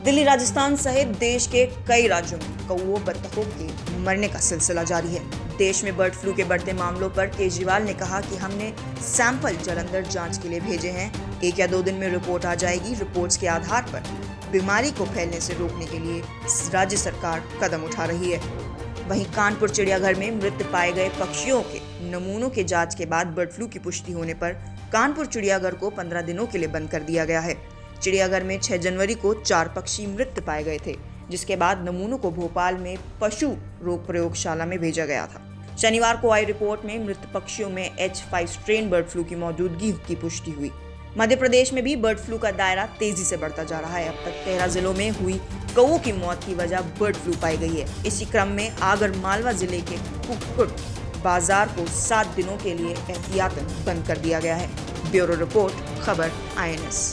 दिल्ली, राजस्थान सहित देश के कई राज्यों में कौओं बतखों के मरने का सिलसिला जारी है। देश में बर्ड फ्लू के बढ़ते मामलों पर केजरीवाल ने कहा कि हमने सैंपल जालंधर जांच के लिए भेजे हैं। 1 या 2 दिन में रिपोर्ट आ जाएगी। रिपोर्ट्स के आधार पर बीमारी को फैलने से रोकने के लिए राज्य सरकार कदम उठा रही है। वहीं कानपुर चिड़ियाघर में मृत पाए गए पक्षियों के नमूनों के जांच के बाद बर्ड फ्लू की पुष्टि होने पर कानपुर चिड़ियाघर को 15 दिनों के लिए बंद कर दिया गया है। चिड़ियाघर में 6 जनवरी को 4 पक्षी मृत पाए गए थे, जिसके बाद नमूनों को भोपाल में पशु रोग प्रयोगशाला में भेजा गया था। शनिवार को आई रिपोर्ट में मृत पक्षियों में H5 स्ट्रेन बर्ड फ्लू की मौजूदगी की पुष्टि हुई। मध्य प्रदेश में भी बर्ड फ्लू का दायरा तेजी से बढ़ता जा रहा है। अब तक 13 जिलों में हुई कौओं की मौत की वजह बर्ड फ्लू पाई गई है। इसी क्रम में आगर मालवा जिले के कुक्कुट बाजार को 7 दिनों के लिए एहतियातन बंद कर दिया गया है। ब्यूरो रिपोर्ट, खबर INS।